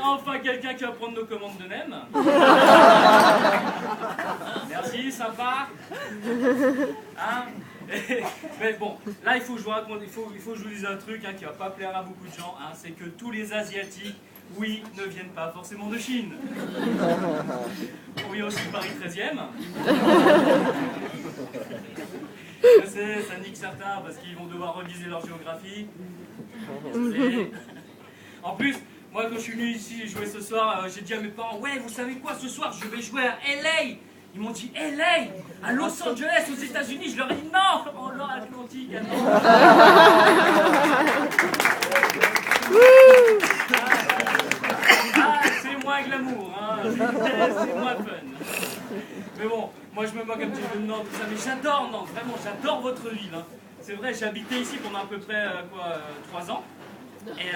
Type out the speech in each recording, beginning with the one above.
Enfin, quelqu'un qui va prendre nos commandes de nem. Merci, sympa. Hein? Mais bon, là il faut que je vous raconte, il faut que je vous dise un truc qui va pas plaire à beaucoup de gens, c'est que tous les Asiatiques, oui, ne viennent pas forcément de Chine. On vient aussi de Paris 13e. Je sais, ça nique certains parce qu'ils vont devoir reviser leur géographie. En plus, moi quand je suis venu ici jouer ce soir, j'ai dit à mes parents, ouais, vous savez quoi, ce soir je vais jouer à LA. Ils m'ont dit LA, à Los Angeles, aux États-Unis. Je leur ai dit non, en Nord-Atlantique. C'est moins glamour, c'est moins fun. Mais bon, moi je me moque un petit peu de Nantes, tout ça, mais j'adore Nantes, vraiment, j'adore votre ville. C'est vrai, j'ai habité ici pendant à peu près 3 ans. Et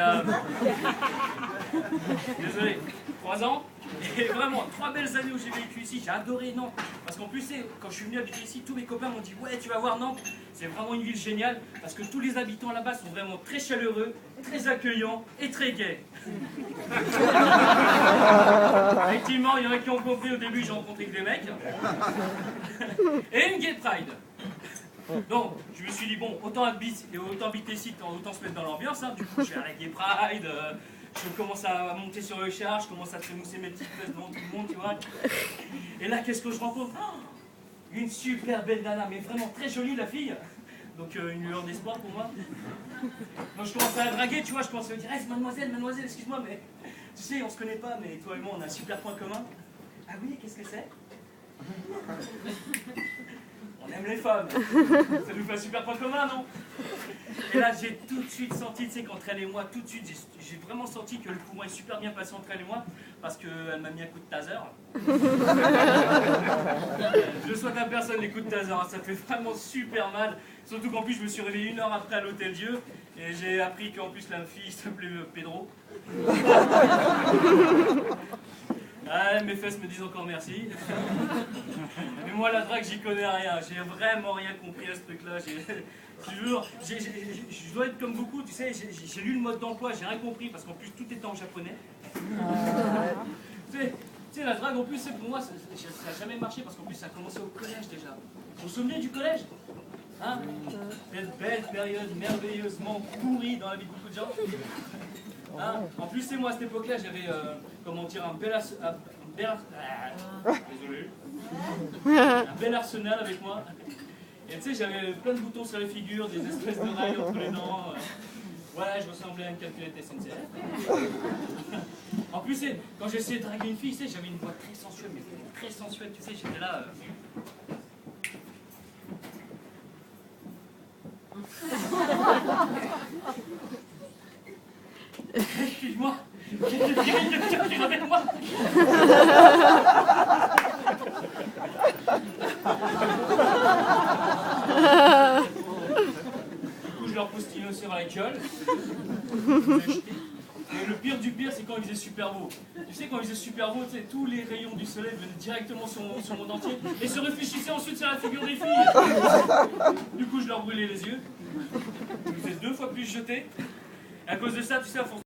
désolé, 3 ans. Et vraiment, 3 belles années où j'ai vécu ici, j'ai adoré Nantes. Parce qu'en plus, quand je suis venu habiter ici, tous mes copains m'ont dit ouais, tu vas voir Nantes, c'est vraiment une ville géniale. Parce que tous les habitants là-bas sont vraiment très chaleureux, très accueillants et très gays. Effectivement, il y en a qui ont compris au début, j'ai rencontré que des mecs. Et une gay pride. Donc, je me suis dit, bon, autant habiter ici, autant se mettre dans l'ambiance. Du coup, je vais à la Gay Pride, je commence à monter sur le char, je commence à trémousser mes petites fesses devant tout le monde, tu vois. Et là, qu'est-ce que je rencontre? Une super belle nana, mais vraiment très jolie, la fille. Donc, une lueur d'espoir pour moi. Donc, je commence à la draguer, tu vois, je commence à lui dire, hey, mademoiselle, excuse-moi, mais tu sais, on se connaît pas, mais toi et moi, on a un super point commun. Ah oui, qu'est-ce que c'est? On aime les femmes. Ça nous fait un super point commun, non? Et là, j'ai tout de suite senti, tu sais, qu'entre elle et moi, tout de suite, j'ai vraiment senti que le courant est super bien passé entre elle et moi, parce qu'elle m'a mis un coup de taser. Je souhaite à personne les coups de taser, ça fait vraiment super mal. Surtout qu'en plus, je me suis réveillé 1 heure après à l'Hôtel Dieu, et j'ai appris qu'en plus, la fille s'appelait Pedro. Ah, mes fesses me disent encore merci. Mais moi, la drague, j'y connais rien. J'ai vraiment rien compris à ce truc-là. Je dois être comme beaucoup, tu sais, j'ai lu le mode d'emploi, j'ai rien compris parce qu'en plus, tout était en japonais. Tu sais, la drague, en plus, pour moi, ça n'a jamais marché parce qu'en plus, ça a commencé au collège déjà. Vous vous souvenez du collège? Cette belle période merveilleusement pourrie dans la vie de beaucoup de gens. En plus, c'est moi à cette époque-là, j'avais, comment dire, un bel arsenal avec moi. Et tu sais, j'avais plein de boutons sur la figure, des espèces de rails entre les dents. Ouais, je ressemblais à une calculette SNCF. En plus, quand j'essayais de draguer une fille, tu sais, j'avais une voix très sensuelle, mais très sensuelle, tu sais, j'étais là. Excuse-moi, j'ai une grille de cœur qui avec moi. Du coup, je leur postillais aussi dans la gueule. Et le pire du pire, c'est quand il faisait super beau. Tu sais, quand il faisait super beau, tu sais, tous les rayons du soleil venaient directement sur mon monde entier et se réfléchissaient ensuite sur la figure des filles. Du coup, je leur brûlais les yeux. Je me faisais 2 fois plus jeter. À cause de ça, tu sais, à force